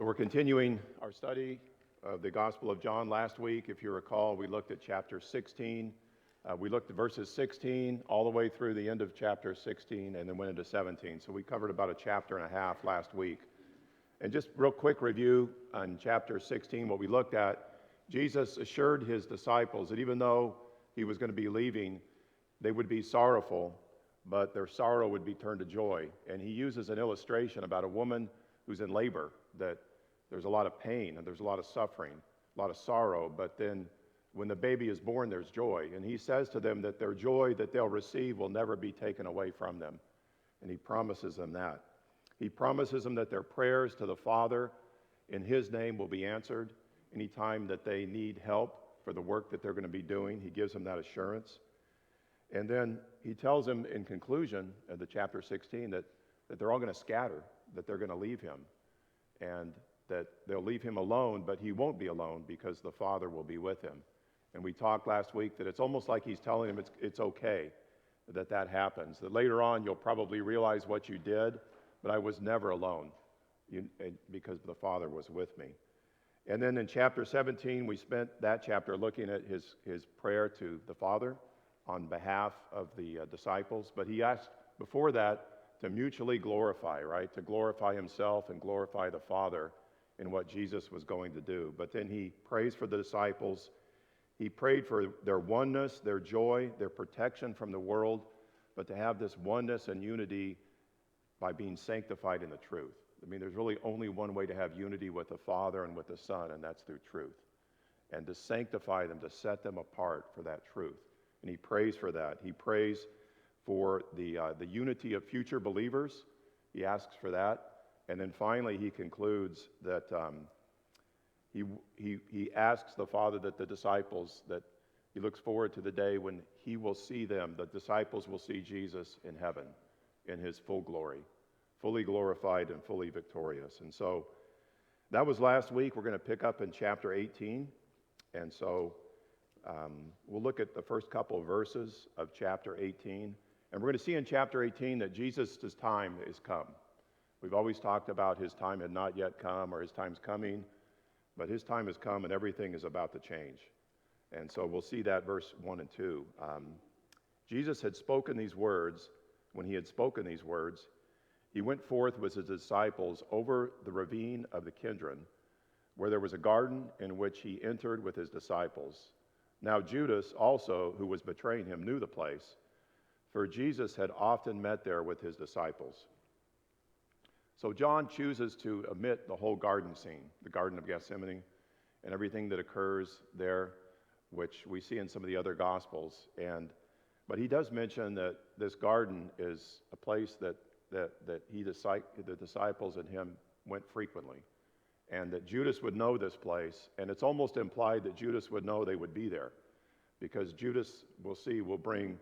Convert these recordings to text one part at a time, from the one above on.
We're continuing our study of the Gospel of John. Last week, if you recall, we looked at chapter 16. We looked at verses 16 all the way through the end of chapter 16 and then went into 17. So we covered about a chapter and a half last week. And just real quick review on chapter 16, what we looked at, Jesus assured his disciples that even though he was going to be leaving, they would be sorrowful, but their sorrow would be turned to joy. And he uses an illustration about a woman who's in labor, that there's a lot of pain and there's a lot of suffering, a lot of sorrow, but then when the baby is born, there's joy. And he says to them that their joy that they'll receive will never be taken away from them. And he promises them that. He promises them that their prayers to the Father in his name will be answered anytime that they need help for the work that they're going to be doing. He gives them that assurance. And then he tells them in conclusion of the chapter 16 that they're all going to scatter, that they're going to leave him, and that they'll leave him alone, but he won't be alone because the Father will be with him. And we talked last week that it's almost like he's telling him it's okay that happens, that later on you'll probably realize what you did, but I was never alone because the Father was with me. And then in chapter 17, we spent that chapter looking at his prayer to the Father on behalf of the disciples, but he asked before that to mutually glorify, right? To glorify himself and glorify the Father in what Jesus was going to do. But then he prays for the disciples. He prayed for their oneness, their joy, their protection from the world, but to have this oneness and unity by being sanctified in the truth. I mean, there's really only one way to have unity with the Father and with the Son, and that's through truth. And to sanctify them, to set them apart for that truth. And he prays for that. He prays for the unity of future believers. He asks for that. And then finally, he concludes that he asks the Father that the disciples, that he looks forward to the day when he will see them, the disciples will see Jesus in heaven in his full glory, fully glorified and fully victorious. And so that was last week. We're going to pick up in chapter 18. And so we'll look at the first couple of verses of chapter 18. And we're going to see in chapter 18 that Jesus' time is come. We've always talked about his time had not yet come, or his time's coming, but his time has come and everything is about to change. And so we'll see that verse 1 and 2. Jesus had spoken these words. When he had spoken these words, he went forth with his disciples over the ravine of the Kidron, where there was a garden in which he entered with his disciples. Now Judas also, who was betraying him, knew the place, for Jesus had often met there with his disciples. So John chooses to omit the whole garden scene, the Garden of Gethsemane, and everything that occurs there, which we see in some of the other Gospels. But he does mention that this garden is a place that the disciples and him went frequently, and that Judas would know this place. And it's almost implied that Judas would know they would be there, because Judas, we'll see, will bring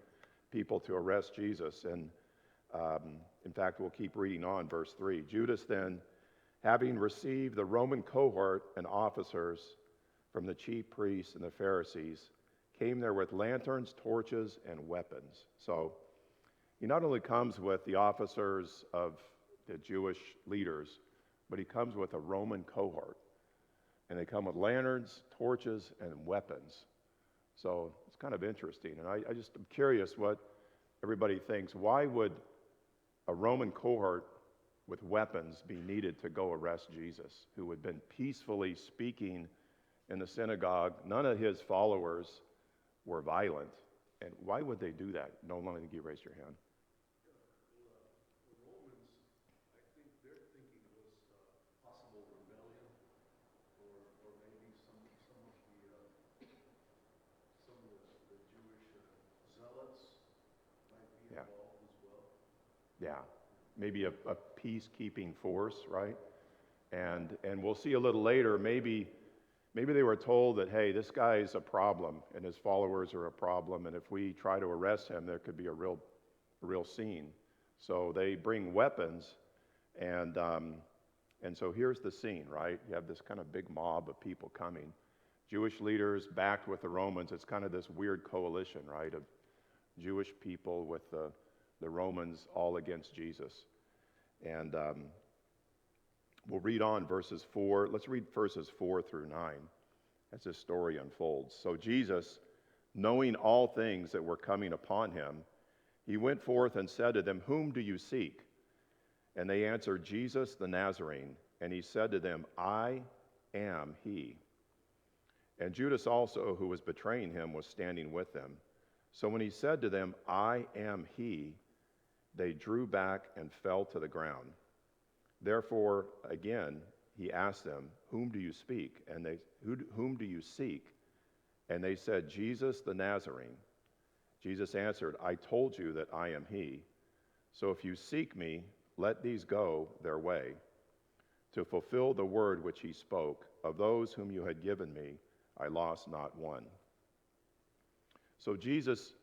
people to arrest Jesus. And in fact, we'll keep reading on, verse 3. Judas then, having received the Roman cohort and officers from the chief priests and the Pharisees, came there with lanterns, torches, and weapons. So he not only comes with the officers of the Jewish leaders, but he comes with a Roman cohort. And they come with lanterns, torches, and weapons. So it's kind of interesting. And I just am curious what everybody thinks. Why would a Roman cohort with weapons be needed to go arrest Jesus, who had been peacefully speaking in the synagogue? None of his followers were violent. And why would they do that? No one, I think you raised your hand. The Romans, I think their thinking was possible rebellion, or maybe some of the Jewish zealots might be Yeah. involved as well. Yeah, maybe a peacekeeping force, right? And we'll see a little later, maybe they were told that, hey, this guy is a problem and his followers are a problem, and if we try to arrest him, there could be a real scene. So they bring weapons, and so here's the scene, right? You have this kind of big mob of people coming. Jewish leaders backed with the Romans. It's kind of this weird coalition, right, of Jewish people with the Romans all against Jesus. And We'll read on verses 4. Let's read verses 4 through 9 as this story unfolds. So Jesus, knowing all things that were coming upon him, he went forth and said to them, "Whom do you seek?" And they answered, "Jesus the Nazarene." And he said to them, "I am he." And Judas also, who was betraying him, was standing with them. So when he said to them, "I am he," they drew back and fell to the ground. Therefore, again, he asked them, "Whom do you speak?" And whom do you seek? And they said, "Jesus the Nazarene." Jesus answered, "I told you that I am he. So if you seek me, let these go their way. To fulfill the word which he spoke, of those whom you had given me, I lost not one." So Jesus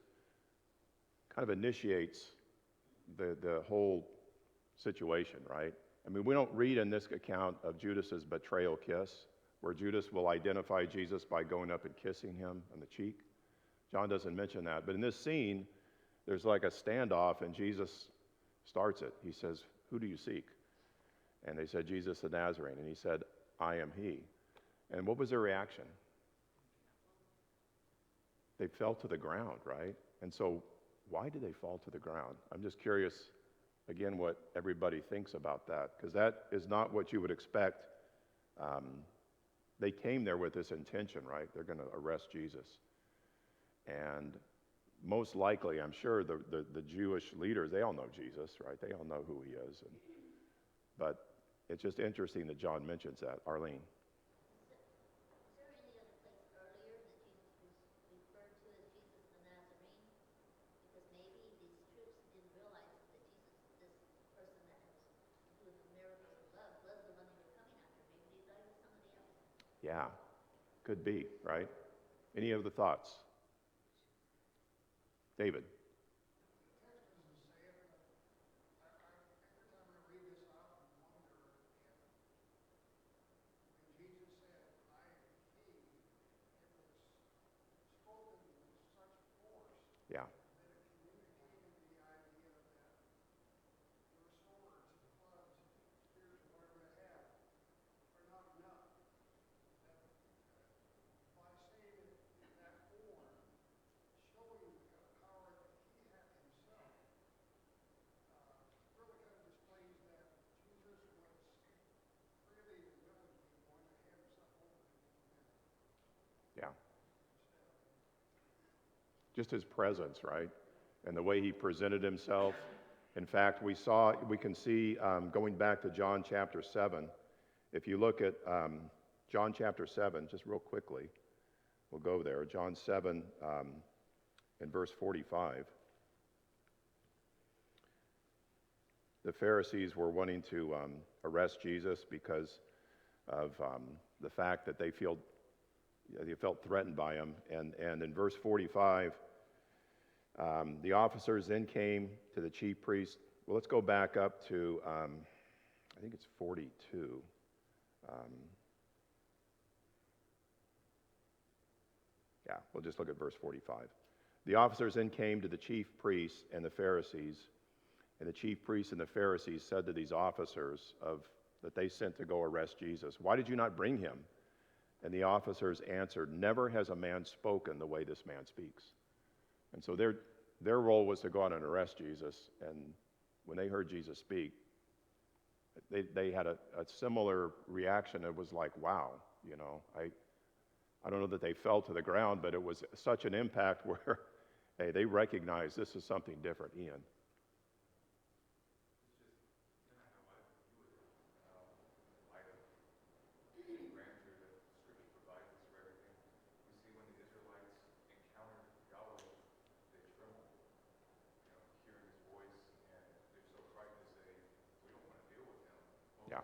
kind of initiates the whole situation, right? I mean, we don't read in this account of Judas's betrayal kiss, where Judas will identify Jesus by going up and kissing him on the cheek. John doesn't mention that. But in this scene, there's like a standoff, and Jesus starts it. He says, "Who do you seek?" And they said, "Jesus the Nazarene." And he said, "I am he." And what was their reaction? They fell to the ground, right? And so why did they fall to the ground? I'm just curious, again, what everybody thinks about that, because that is not what you would expect. They came there with this intention, right? They're going to arrest Jesus. And most likely, I'm sure, the Jewish leaders, they all know Jesus, right? They all know who he is. But it's just interesting that John mentions that. Arlene. Is there any other place earlier that Jesus was referred to as Jesus the Nazarene? Because maybe these troops didn't realize that Jesus, this person that was doing the miracles of love, was the one they were coming after. Maybe they thought it was somebody else. Yeah, could be, right? Any other thoughts? David. The text doesn't say it, but every time I read this, I often wonder if when Jesus said, "I am he," it was spoken with such force Yeah, that it communicated the idea that your swords, clubs, spears, or whatever they have, are not enough. That by saying it in that form, showing the power that he had himself, really kind of displays that Jesus was freely and willingly going to hand himself over to these men yeah. instead of him. Just his presence, right? And the way he presented himself. In fact, we can see, going back to John chapter 7, if you look at John chapter 7, just real quickly, we'll go there. John 7 in verse 45. The Pharisees were wanting to arrest Jesus because of the fact that they felt threatened by him. And in verse 45, the officers then came to the chief priest. Well, let's go back up to, I think it's 42. Yeah, we'll just look at verse 45. The officers then came to the chief priests and the Pharisees, and the chief priests and the Pharisees said to these officers that they sent to go arrest Jesus, "Why did you not bring him?" And the officers answered, "Never has a man spoken the way this man speaks." And so their role was to go out and arrest Jesus. And when they heard Jesus speak, they had a similar reaction. It was like, wow, I don't know that they fell to the ground, but it was such an impact where, hey, they recognized this is something different. Ian. Yeah.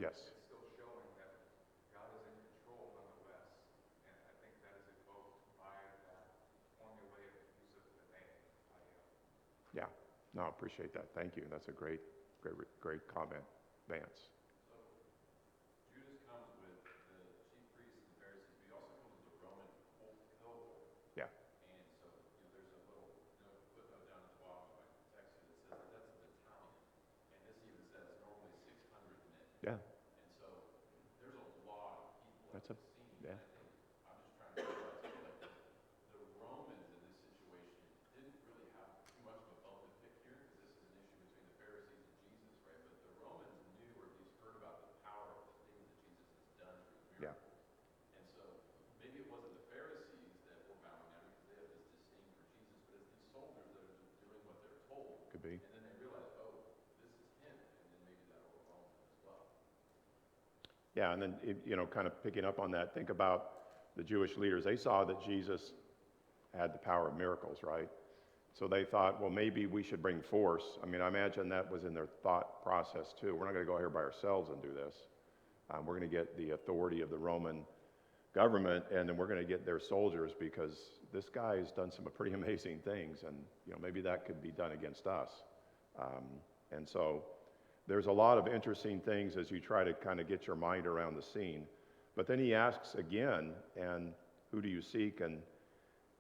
Yes. it's still showing that God is in control nonetheless. And I think that is evoked by that formulaic use of the name, I am. Yeah. No, I appreciate that. Thank you. That's a great comment, Vance. So Judas comes with the chief priests and the Pharisees, but he also comes with the Roman cohort. Yeah. And so, there's a little footnote down at the bottom of my text here that says that that's a battalion. And this even says normally 600 men. Yeah. And so there's a lot of people That's at a- the scene. yeah. And I think I'm just trying to realize too, like the Romans in this situation didn't really have too much of a bone to pick here because this is an issue between the Pharisees and Jesus, right? But the Romans knew or at least heard about the power of the things that Jesus has done through Yeah. miracles. And so maybe it wasn't the Pharisees that were bowing down because they have this disdain for Jesus, but it's these soldiers that are just doing what they're told. Could be. And then they realize, oh, this is him, and then maybe that overwhelms them as well. Yeah, and then, kind of picking up on that, think about the Jewish leaders. They saw that Jesus had the power of miracles, right? So they thought, well, maybe we should bring force. I mean, I imagine that was in their thought process too. We're not going to go here by ourselves and do this. We're going to get the authority of the Roman government, and then we're going to get their soldiers because this guy has done some pretty amazing things, and maybe that could be done against us. And so there's a lot of interesting things as you try to kind of get your mind around the scene. But then he asks again, and who do you seek? And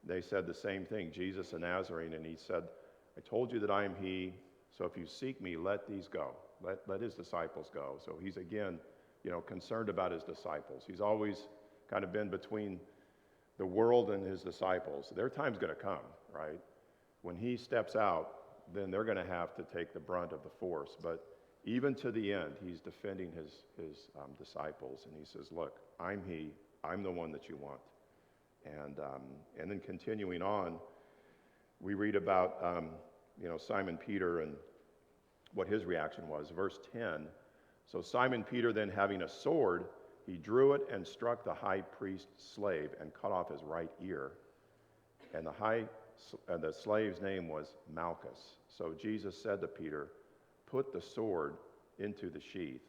they said the same thing, Jesus the Nazarene. And he said, I told you that I am he, so if you seek me, let these go. Let his disciples go. So he's again, concerned about his disciples. He's always kind of been between the world and his disciples. Their time's going to come, right? When he steps out, then they're going to have to take the brunt of the force. But even to the end, he's defending his disciples, and he says, look, I'm he. I'm the one that you want. And then continuing on, we read about, Simon Peter and what his reaction was. Verse 10, so Simon Peter then having a sword, he drew it and struck the high priest's slave and cut off his right ear. And the slave's name was Malchus. So Jesus said to Peter, put the sword into the sheath.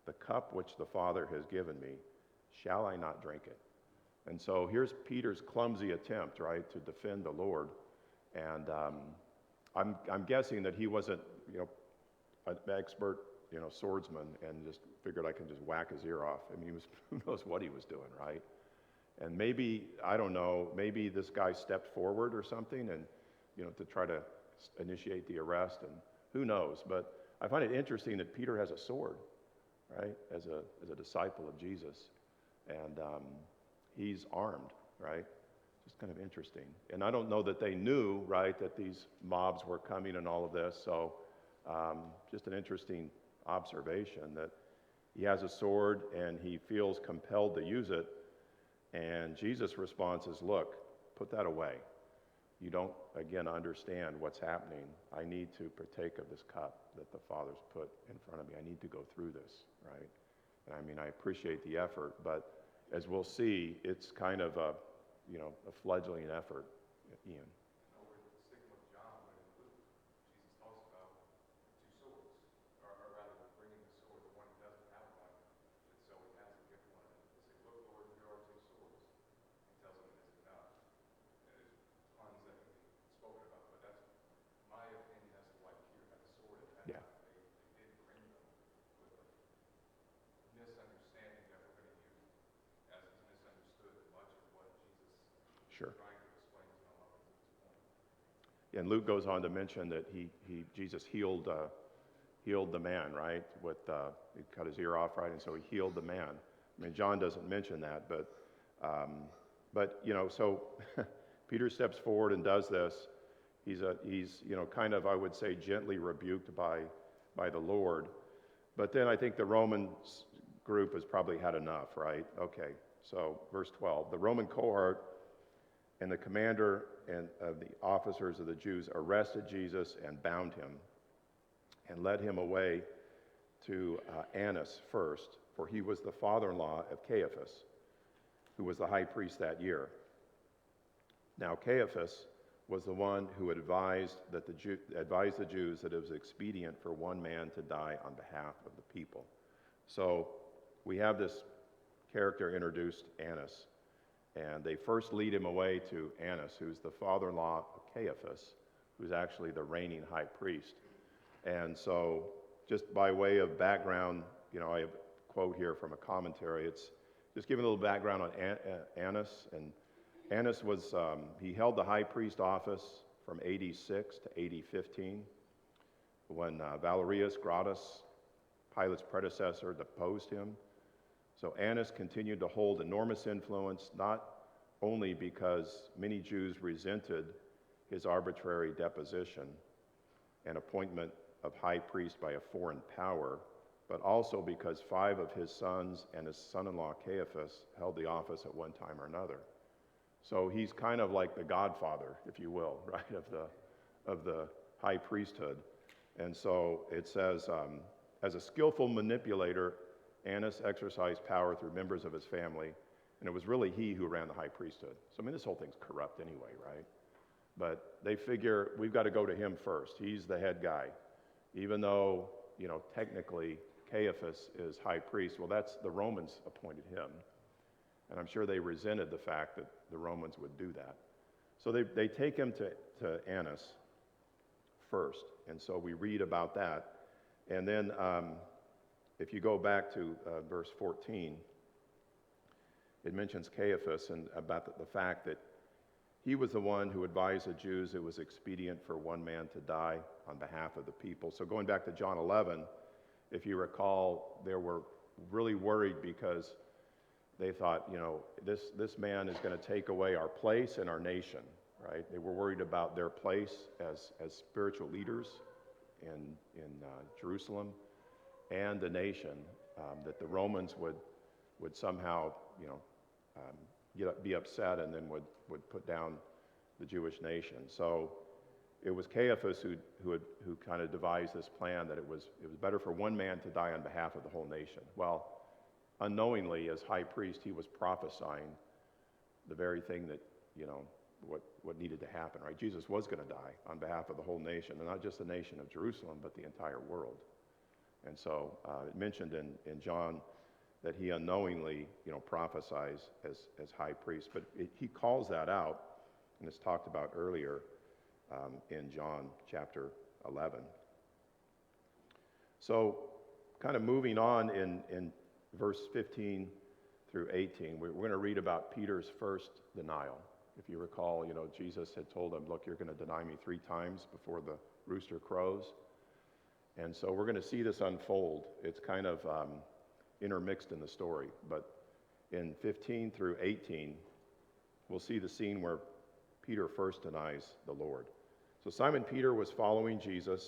The cup which the Father has given me, shall I not drink it? And so here's Peter's clumsy attempt, right, to defend the Lord. And I'm guessing that he wasn't, an expert, swordsman, and just figured I can just whack his ear off. I mean, who knows what he was doing, right? And maybe, I don't know, maybe this guy stepped forward or something, and to try to initiate the arrest, and who knows? But I find it interesting that Peter has a sword, right, as a disciple of Jesus, and he's armed, right? Just kind of interesting. And I don't know that they knew, right, that these mobs were coming and all of this. So just an interesting observation that he has a sword and he feels compelled to use it. And Jesus' response is, look, put that away. You don't, again, understand what's happening. I need to partake of this cup that the Father's put in front of me. I need to go through this, right? And I mean, I appreciate the effort, but as we'll see, it's kind of a fledgling effort, Ian. Over sticking with John, but in Luke, Jesus talks about two swords, or rather bringing the sword, the one who doesn't have one, and so he has to give one. And they say, look, Lord, here are two swords. He tells them it's enough. And there's tons that can be spoken about, but that's my opinion as to why Peter had a sword at that Yeah. time. They did bring them with a misunderstanding that we're going to use as he's misunderstood much of what Jesus Sure. is trying to explain to them up until this point. And Luke goes on to mention that Jesus healed the man, right? He cut his ear off, right? And so he healed the man. I mean, John doesn't mention that, but so Peter steps forward and does this. He's kind of, I would say, gently rebuked by the Lord. But then I think the Roman group has probably had enough, right? Okay, so verse 12. The Roman cohort and the commander and of the officers of the Jews arrested Jesus and bound him and led him away to Annas first, for he was the father-in-law of Caiaphas, who was the high priest that year. Now Caiaphas was the one who advised the Jews that it was expedient for one man to die on behalf of the people. So we have this character introduced, Annas, and they first lead him away to Annas, who's the father-in-law of Caiaphas, who's actually the reigning high priest. And so just by way of background, I have a quote here from a commentary. It's just giving a little background on Annas. And Annas was, he held the high priest office from AD 6 to AD 15 when Valerius Gratus, Pilate's predecessor, deposed him. So Annas continued to hold enormous influence, not only because many Jews resented his arbitrary deposition and appointment of high priest by a foreign power, but also because 5 of his sons and his son-in-law Caiaphas held the office at one time or another. So he's kind of like the godfather, if you will, right, of the high priesthood. And so it says, as a skillful manipulator, Annas exercised power through members of his family, and it was really he who ran the high priesthood. So, I mean, this whole thing's corrupt anyway, right? But they figure we've got to go to him first. He's the head guy. Even though, technically Caiaphas is high priest, well, that's the Romans appointed him. And I'm sure they resented the fact that the Romans would do that. So they take him to Annas first. And so we read about that. And then if you go back to verse 14, it mentions Caiaphas and about the fact that he was the one who advised the Jews it was expedient for one man to die on behalf of the people. So going back to John 11, if you recall, they were really worried because they thought, this man is going to take away our place and our nation, right? They were worried about their place as spiritual leaders in Jerusalem and the nation, that the Romans would somehow, be upset and then would put down the Jewish nation. So it was Caiaphas who kind of devised this plan that it was better for one man to die on behalf of the whole nation. Well, unknowingly, as high priest, he was prophesying the very thing that, what needed to happen, right? Jesus was going to die on behalf of the whole nation, and not just the nation of Jerusalem, but the entire world. And so it mentioned in John that he unknowingly, prophesies as high priest. But he calls that out, and it's talked about earlier in John chapter 11. So kind of moving on in verse 15 through 18, we're going to read about Peter's first denial. If you recall, Jesus had told him, look, you're going to deny me 3 times before the rooster crows. And so we're going to see this unfold. It's kind of intermixed in the story. But in 15 through 18, we'll see the scene where Peter first denies the Lord. So Simon Peter was following Jesus,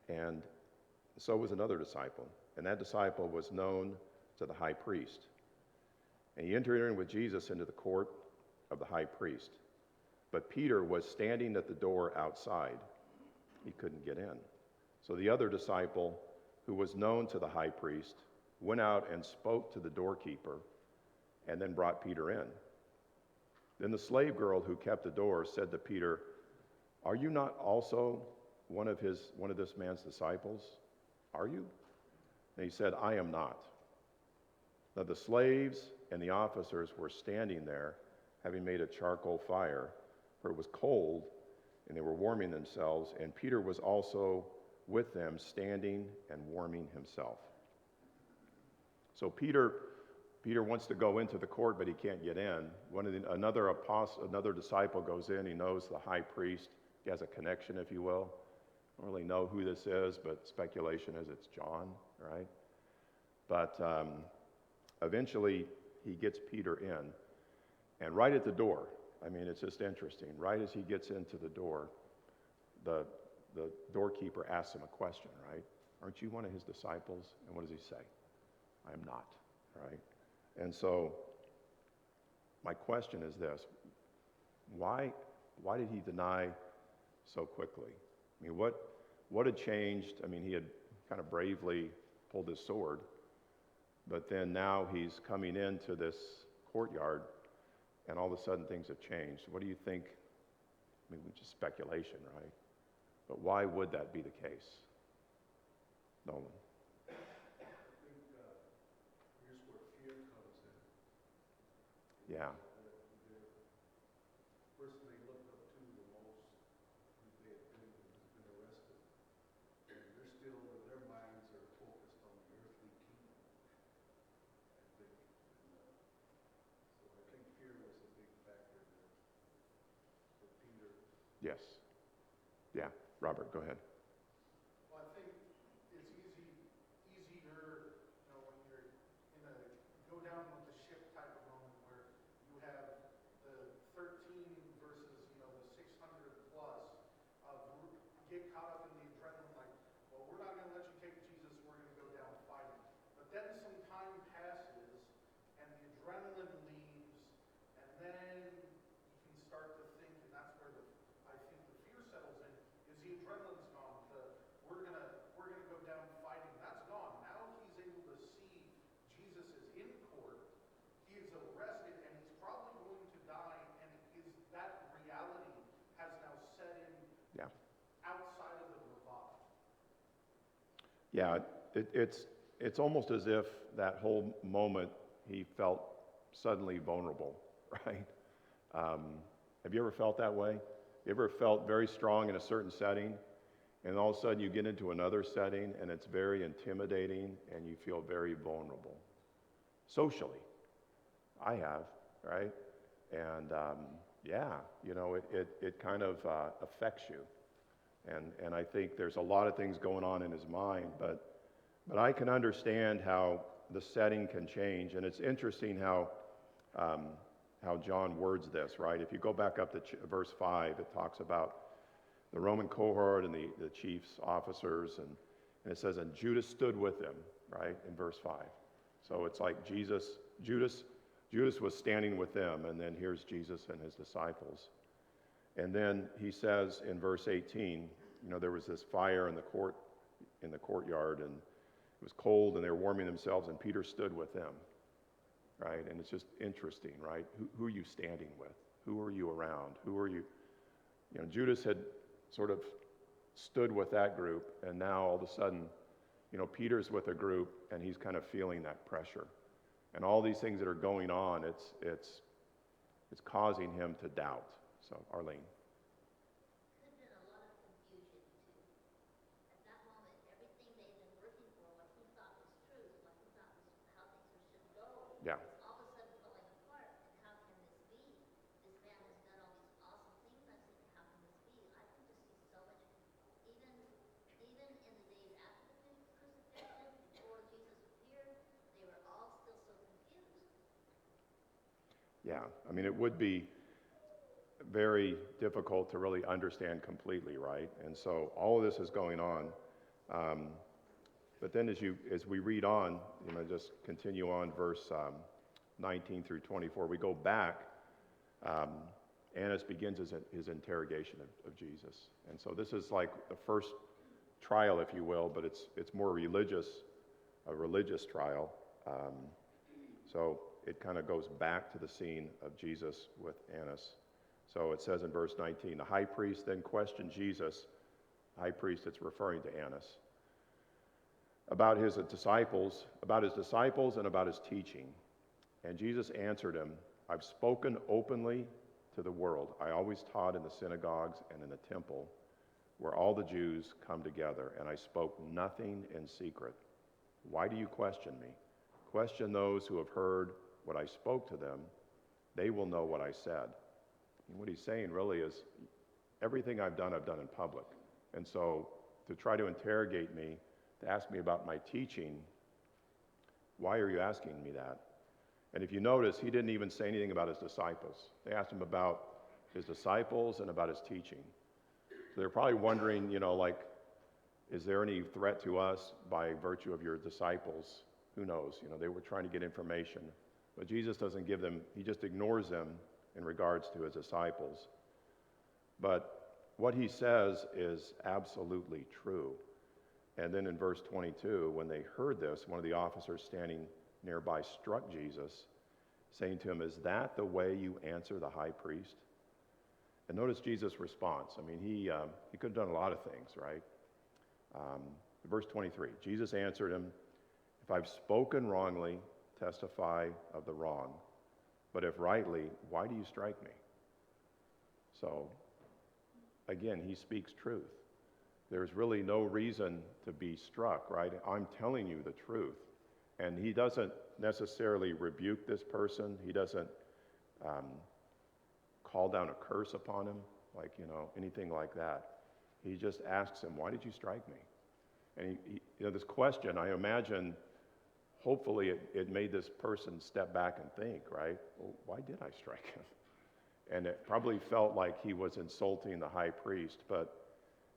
and so was another disciple. And that disciple was known to the high priest. And he entered in with Jesus into the court of the high priest. But Peter was standing at the door outside. He couldn't get in. So the other disciple, who was known to the high priest, went out and spoke to the doorkeeper and then brought Peter in. Then the slave girl who kept the door said to Peter, "Are you not also one of this man's disciples? Are you?" And he said, "I am not." Now the slaves and the officers were standing there, having made a charcoal fire, for it was cold, and they were warming themselves, and Peter was also with them, standing and warming himself. So Peter wants to go into the court, but he can't get in. Another disciple goes in. He knows the high priest. He has a connection, if you will. I don't really know who this is, but speculation is it's John, right? But eventually he gets Peter in, and right at the door, it's just interesting. Right as he gets into the door, the doorkeeper asks him a question, right? "Aren't you one of his disciples?" And what does he say? "I am not," right? And so my question is this: why did he deny so quickly? What had changed? He had kind of bravely pulled his sword, but then now he's coming into this courtyard, and all of a sudden things have changed. What do you think? Just speculation, right? But why would that be the case? Nolan. Yeah. The person they looked up to the most, who they had been arrested, and they're still, their minds are focused on the earthly kingdom, I think. So I think fear was a big factor there for Peter. Yes. Yeah. Robert, go ahead. Well, I think it's easier, when you're in a go down with the ship type of moment where you have the 13 versus, the 600 plus get caught up in the adrenaline, like, well, we're not going to let you take Jesus, we're going to go down fighting. But then some time passes and the adrenaline leaves, and then you can start to think, and that's where I think the fear settles in, is the adrenaline's gone. We're gonna go down fighting. That's gone. Now he's able to see Jesus is in court. He is arrested, and he's probably going to die. And that reality has now set in Yeah. outside of the bravado. Yeah, it's almost as if that whole moment he felt suddenly vulnerable, right? Have you ever felt that way? You ever felt very strong in a certain setting, and all of a sudden you get into another setting, and it's very intimidating, and you feel very vulnerable? Socially, I have, right? And it kind of affects you. And I think there's a lot of things going on in his mind, but I can understand how the setting can change. And it's interesting how John words this, right? If you go back up to verse 5, it talks about the Roman cohort and the chief's officers, and it says, and Judas stood with them, right, in verse 5. So it's like Judas was standing with them, and then here's Jesus and his disciples. And then he says in verse 18, there was this fire in the courtyard, and it was cold, and they were warming themselves, and Peter stood with them, right? And it's just interesting, right? Who are you standing with? Who are you around? Who are you? Judas had sort of stood with that group, and now all of a sudden, Peter's with a group, and he's kind of feeling that pressure. And all these things that are going on, it's causing him to doubt. So, Arlene. Could have been a lot of confusion too. At that moment, everything they'd been working for, what he thought was truth, what he thought was how things should go, Yeah. was all of a sudden falling apart. And how can this be? This man has done all these awesome things. I've seen. How can this be? I can just see so much. Even in the days after the crucifixion, before Jesus appeared, they were all still so confused. Yeah, I mean, it would be very difficult to really understand completely, right? And so all of this is going on. But then as we read on, just continue on verse 19 through 24, we go back. Annas begins his interrogation of Jesus. And so this is like the first trial, if you will, but it's more a religious trial. So it kind of goes back to the scene of Jesus with Annas. So it says in verse 19, the high priest then questioned Jesus, high priest, it's referring to Annas, about his disciples and about his teaching. And Jesus answered him, I've spoken openly to the world. I always taught in the synagogues and in the temple where all the Jews come together, and I spoke nothing in secret. Why do you question me? Question those who have heard what I spoke to them. They will know what I said. And what he's saying really is, everything I've done in public. And so to try to interrogate me, to ask me about my teaching, why are you asking me that? And if you notice, he didn't even say anything about his disciples. They asked him about his disciples and about his teaching. So they're probably wondering, is there any threat to us by virtue of your disciples? Who knows? They were trying to get information. But Jesus doesn't give them, he just ignores them in regards to his disciples. But what he says is absolutely true. And then in verse 22, when they heard this, one of the officers standing nearby struck Jesus, saying to him, is that the way you answer the high priest? And notice Jesus' response. I mean, he could have done a lot of things, right? Verse 23, Jesus answered him, if I've spoken wrongly, testify of the wrong. But if rightly, why do you strike me? So, again, he speaks truth. There's really no reason to be struck, right? I'm telling you the truth. And he doesn't necessarily rebuke this person. He doesn't call down a curse upon him, like, anything like that. He just asks him, why did you strike me? And this question, I imagine, hopefully it made this person step back and think, right? Well, why did I strike him? And it probably felt like he was insulting the high priest, but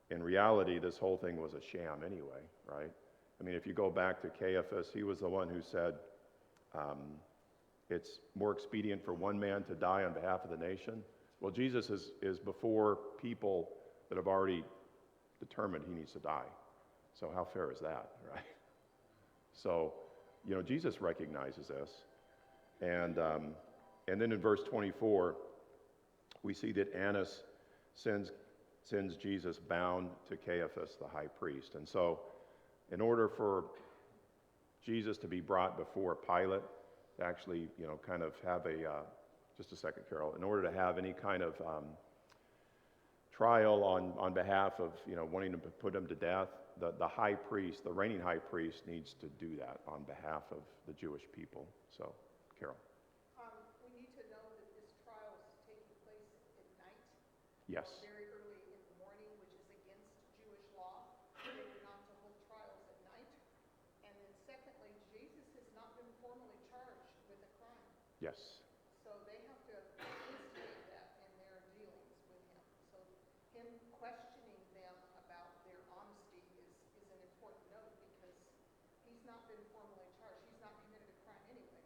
in reality, this whole thing was a sham anyway, right? I mean, if you go back to Caiaphas, he was the one who said, it's more expedient for one man to die on behalf of the nation. Well, Jesus is before people that have already determined he needs to die. So how fair is that, right? So, Jesus recognizes this. And then in verse 24, we see that Annas sends Jesus bound to Caiaphas, the high priest. And so, in order for Jesus to be brought before Pilate, to actually, kind of have just a second, Carol, in order to have any kind of trial on behalf of, wanting to put him to death, the high priest, the reigning high priest, needs to do that on behalf of the Jewish people. So, Carol. We need to know that this trial is taking place at night. Yes. Very early in the morning, which is against Jewish law. They were not to hold trials at night. And then secondly, Jesus has not been formally charged with a crime. Yes. So they have to instigate that in their dealings with him. So him questioning them about their honesty is an important note because he's not been formally charged. He's not committed a crime anyway,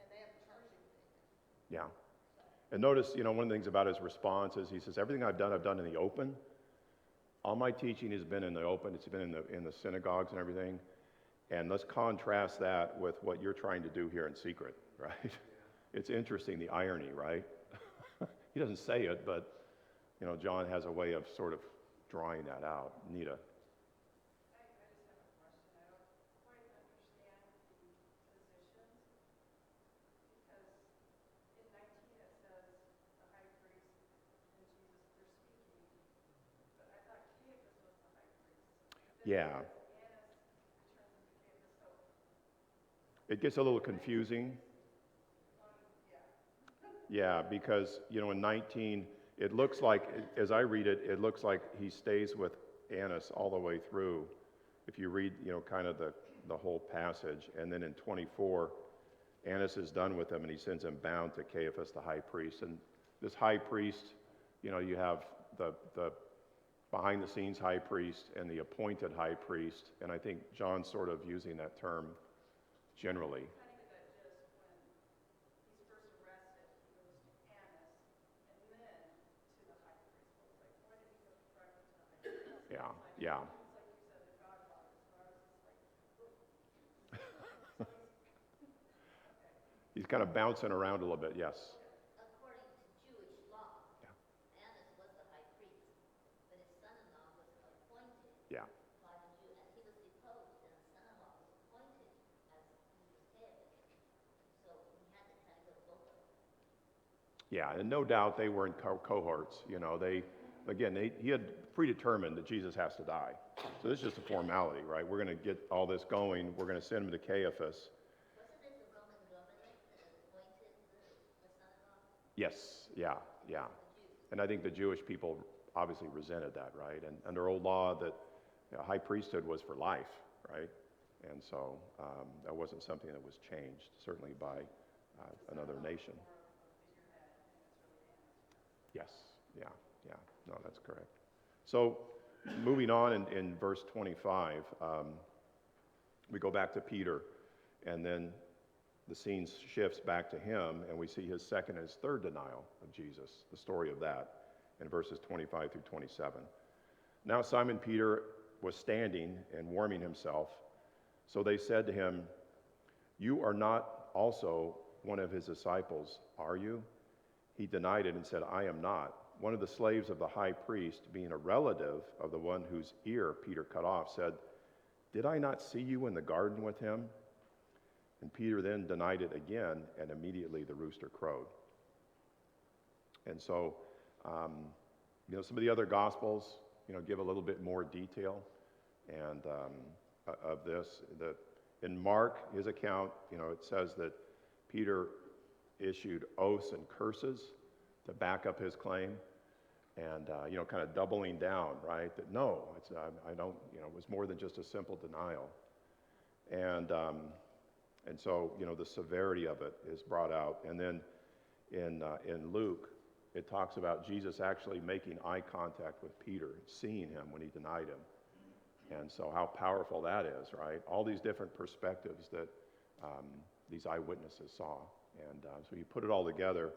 and they haven't charged him with anything. Yeah. And notice, one of the things about his response is he says, everything I've done in the open. All my teaching has been in the open. It's been in the synagogues and everything. And let's contrast that with what you're trying to do here in secret, right? It's interesting, the irony, right? He doesn't say it, but, John has a way of sort of drawing that out. Nita. I just have a question. I don't quite understand the positions because in 19 it says the high priest and Jesus, they're speaking, but I thought Caiaphas was the high priest. Yeah. Annas returns into Caiaphas, so It gets a little confusing. Yeah, because, in 19, it looks like, as I read it, it looks like he stays with Annas all the way through. If you read, kind of the whole passage. And then in 24, Annas is done with him and he sends him bound to Caiaphas, the high priest. And this high priest, you have the behind-the-scenes high priest and the appointed high priest. And I think John's sort of using that term generally. kind of get that gist when he's first arrested, he goes to Annas and then to the high priest. I was like, why did he go directly to the high priest? Yeah, yeah. It's like you said, the Godfather. So I was just like, He's kind of bouncing around a little bit, yes. According to Jewish law, Yeah. Annas was the high priest, but his son-in-law was appointed Yeah. by the Jew, and he was deposed, and the son-in-law was appointed as he was Caiaphas. So he had to kind of go both of them. Yeah, and no doubt they were in cohorts. He had predetermined that Jesus has to die. So this is just a formality, right? We're going to get all this going. We're going to send him to Caiaphas. Wasn't it the Roman government that appointed the son-in-law? Yes, yeah. The Jews? And I think the Jewish people obviously resented that, right? And under old law, that high priesthood was for life, right? And so that wasn't something that was changed, certainly by another nation. Yes, yeah. No, that's correct. So moving on in verse 25, we go back to Peter, and then the scene shifts back to him, and we see his second and his third denial of Jesus, the story of that, in verses 25 through 27. Now Simon Peter was standing and warming himself, so they said to him, "You are not also one of his disciples, are you?" He denied it and said, "I am not." One of the slaves of the high priest, being a relative of the one whose ear Peter cut off, said, "Did I not see you in the garden with him?" And Peter then denied it again, and immediately the rooster crowed. And so, some of the other Gospels, give a little bit more detail and of this. In Mark, his account, it says that Peter issued oaths and curses to back up his claim, and kind of doubling down, right? That no, I don't. It was more than just a simple denial, and so the severity of it is brought out, and then in Luke, it talks about Jesus actually making eye contact with Peter, seeing him when he denied him. And so how powerful that is, right? All these different perspectives that these eyewitnesses saw. And so you put it all together,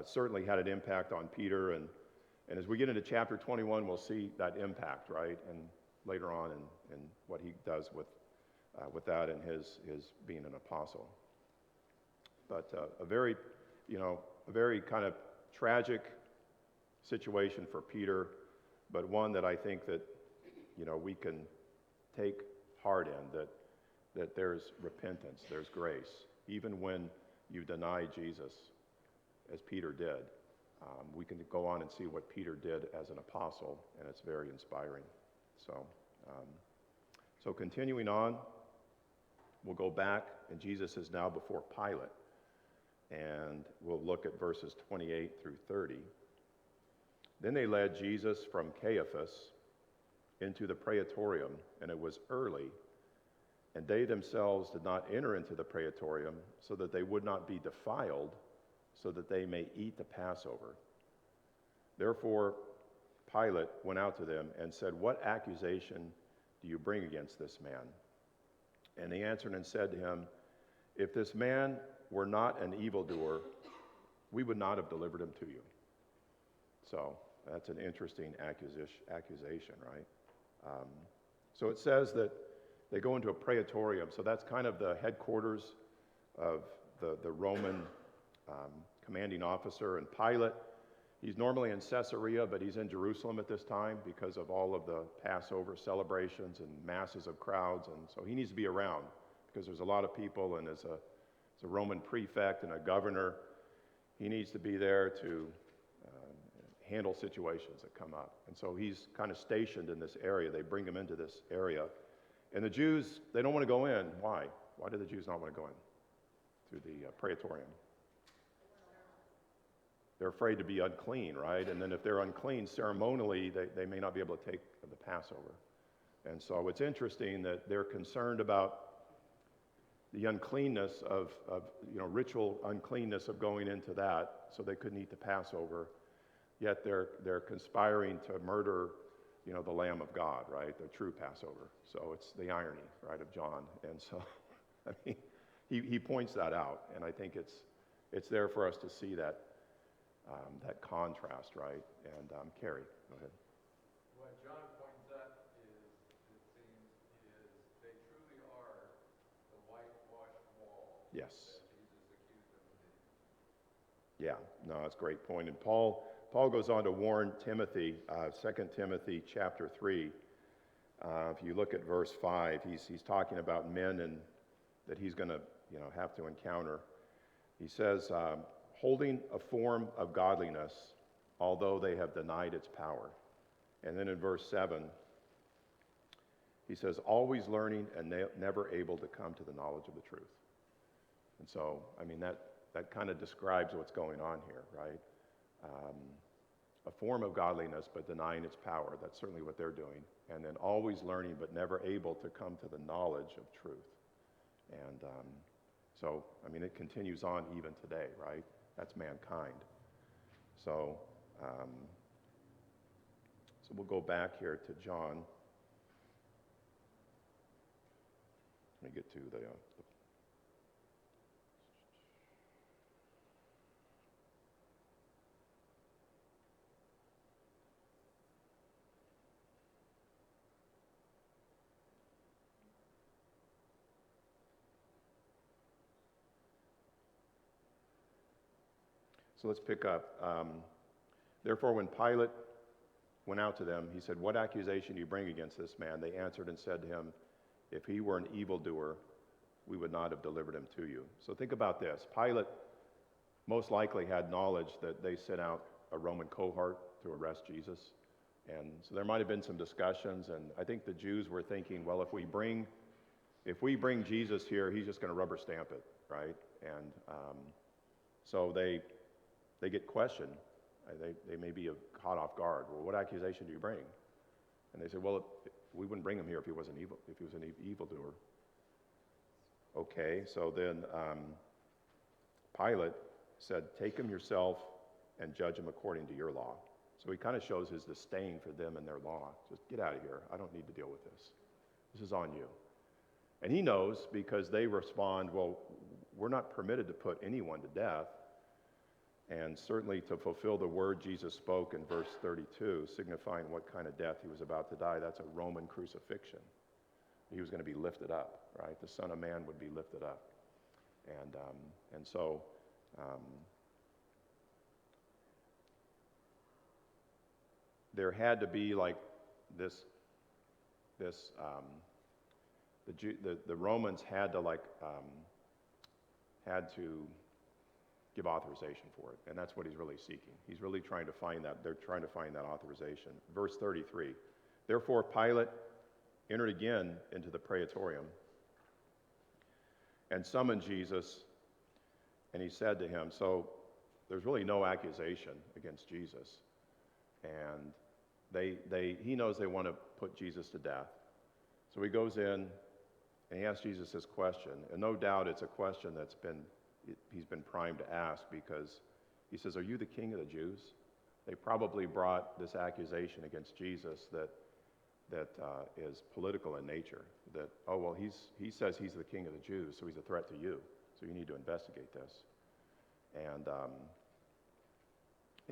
certainly had an impact on Peter. And as we get into chapter 21, we'll see that impact, right? And later on in what he does with that and his being an apostle. But a very kind of tragic situation for Peter, but one that I think that we can take heart in, that there's repentance, there's grace, even when you deny Jesus, as Peter did. We can go on and see what Peter did as an apostle, and it's very inspiring. So continuing on, we'll go back, and Jesus is now before Pilate. And we'll look at verses 28 through 30. Then they led Jesus from Caiaphas into the praetorium, and it was early, and they themselves did not enter into the praetorium, so that they would not be defiled, so that they may eat the Passover. Therefore Pilate went out to them and said, "What accusation do you bring against this man?" And they answered and said to him, "If this man were not an evildoer, we would not have delivered him to you." So that's an interesting accusation, right? So it says that they go into a praetorium. So that's kind of the headquarters of the Roman commanding officer. And Pilate, he's normally in Caesarea, but he's in Jerusalem at this time because of all of the Passover celebrations and masses of crowds. And so he needs to be around because there's a lot of people, and as a Roman prefect and a governor, he needs to be there to handle situations that come up. And so he's kind of stationed in this area. They bring him into this area. And the Jews, they don't want to go in. Why? Why do the Jews not want to go in through the praetorium? They're afraid to be unclean, right? And then if they're unclean ceremonially, they may not be able to take the Passover. And so it's interesting that they're concerned about the uncleanness of ritual uncleanness of going into that, so they couldn't eat the Passover. Yet they're conspiring to murder, the Lamb of God, right? The true Passover. So it's the irony, right, of John. And so, I mean, he points that out, and I think it's there for us to see that contrast, right? And Carrie, go ahead. What John points out is, it seems, they truly are the whitewashed wall Yes. that Jesus accused them of being. Yeah, no, that's a great point. And Paul goes on to warn Timothy, 2 Timothy chapter 3. If you look at verse 5, he's talking about men and that he's going to have to encounter. He says, holding a form of godliness, although they have denied its power. And then in verse 7, he says, always learning and never able to come to the knowledge of the truth. And so, I mean, that kind of describes what's going on here, right? A form of godliness, but denying its power. That's certainly what they're doing. And then always learning, but never able to come to the knowledge of truth. And so, I mean, it continues on even today, right? That's mankind. So we'll go back here to John. Let me get to the So let's pick up. Therefore, when Pilate went out to them, he said, "What accusation do you bring against this man?" They answered and said to him, "If he were an evildoer, we would not have delivered him to you. So think about this. Pilate most likely had knowledge that they sent out a Roman cohort to arrest Jesus. And so there might have been some discussions, and I think the Jews were thinking, well, if we bring Jesus here, he's just going to rubber stamp it, right? And so they get questioned. They may be caught off guard. Well, what accusation do you bring? And they said, well, we wouldn't bring him here if he was an evildoer. Okay, so then Pilate said, take him yourself and judge him according to your law. So he kind of shows his disdain for them and their law. Just get out of here. I don't need to deal with this. This is on you. And he knows because they respond, well, we're not permitted to put anyone to death. And certainly to fulfill the word Jesus spoke in verse 32, signifying what kind of death he was about to die, that's a Roman crucifixion. He was going to be lifted up, right? The Son of Man would be lifted up. And so there had to be like the Romans had to give authorization for it, and that's what he's really seeking. He's really trying to find that. They're trying to find that authorization. Verse 33. Therefore Pilate entered again into the praetorium and summoned Jesus, and he said to him, so there's really no accusation against Jesus, and he knows they want to put Jesus to death. So he goes in and he asks Jesus this question, and no doubt it's a question he's been primed to ask, because he says, are you the king of the Jews? They probably brought this accusation against Jesus that is political in nature, that, oh, well, he says he's the king of the Jews, so he's a threat to you, so you need to investigate this. And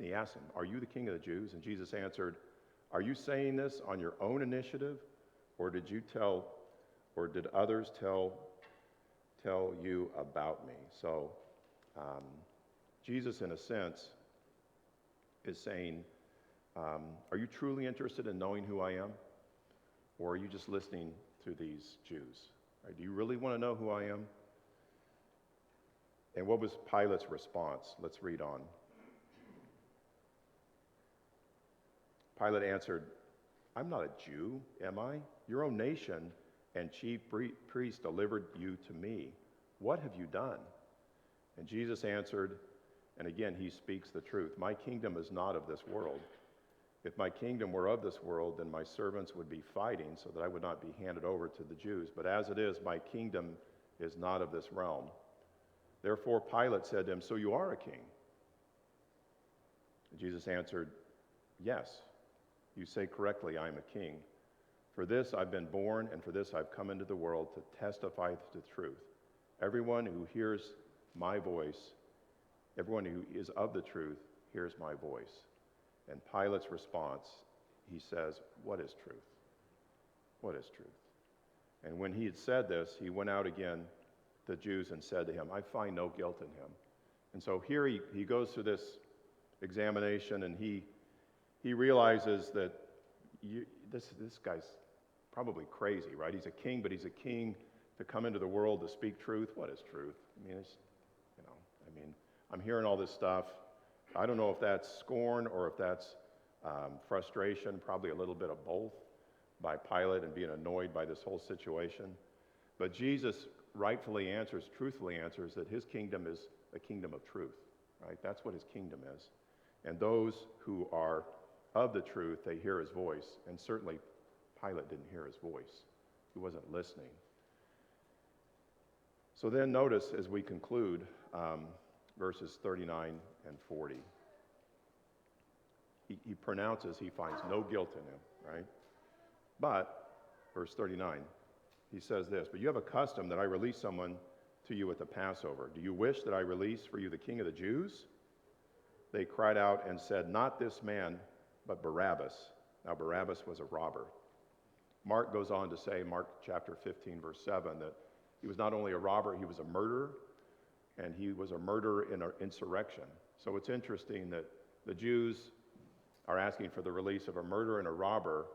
he asked him, are you the king of the Jews? And Jesus answered, are you saying this on your own initiative, or did others tell you about me? So Jesus, in a sense, is saying, are you truly interested in knowing who I am? Or are you just listening to these Jews? Right? Do you really want to know who I am? And what was Pilate's response? Let's read on. Pilate answered, I'm not a Jew, am I? Your own nation and chief priests delivered you to me. What have you done? And Jesus answered, and again he speaks the truth, my kingdom is not of this world. If my kingdom were of this world, then my servants would be fighting so that I would not be handed over to the Jews. But as it is, my kingdom is not of this realm. Therefore Pilate said to him, so you are a king? And Jesus answered, yes, you say correctly, I am a king. For this I've been born, and for this I've come into the world, to testify to the truth. Everyone who hears my voice, everyone who is of the truth, hears my voice. And Pilate's response, he says, what is truth? What is truth? And when he had said this, he went out again to the Jews and said to him, I find no guilt in him. And so here he goes through this examination, and he realizes that this guy's probably crazy, right? He's a king, but he's a king to come into the world to speak truth. What is truth? I mean, I'm hearing all this stuff. I don't know if that's scorn or if that's frustration, probably a little bit of both, by Pilate and being annoyed by this whole situation. But Jesus truthfully answers that his kingdom is a kingdom of truth, right? That's what his kingdom is. And those who are of the truth, they hear his voice. And certainly Pilate didn't hear his voice. He wasn't listening. So then notice as we conclude verses 39 and 40. He pronounces he finds no guilt in him, right? But, verse 39, he says this, but you have a custom that I release someone to you at the Passover. Do you wish that I release for you the king of the Jews? They cried out and said, not this man, but Barabbas. Now Barabbas was a robber. Mark goes on to say, Mark chapter 15, verse 7, that he was not only a robber, he was a murderer, and he was a murderer in an insurrection. So it's interesting that the Jews are asking for the release of a murderer and a robber.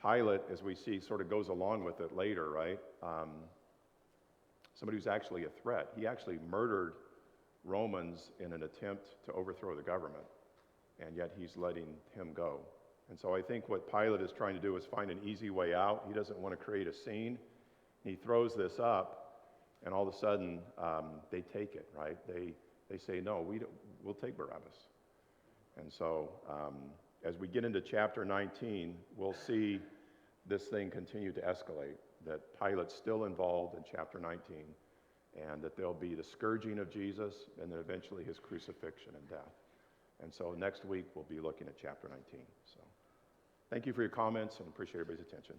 Pilate, as we see, sort of goes along with it later, right? somebody who's actually a threat. He actually murdered Romans in an attempt to overthrow the government, and yet he's letting him go. And so I think what Pilate is trying to do is find an easy way out. He doesn't want to create a scene. He throws this up, and all of a sudden they take it, right? They say, no, we'll take Barabbas. And so as we get into chapter 19, we'll see this thing continue to escalate, that Pilate's still involved in chapter 19, and that there'll be the scourging of Jesus, and then eventually his crucifixion and death. And so next week we'll be looking at chapter 19. So thank you for your comments and appreciate everybody's attention.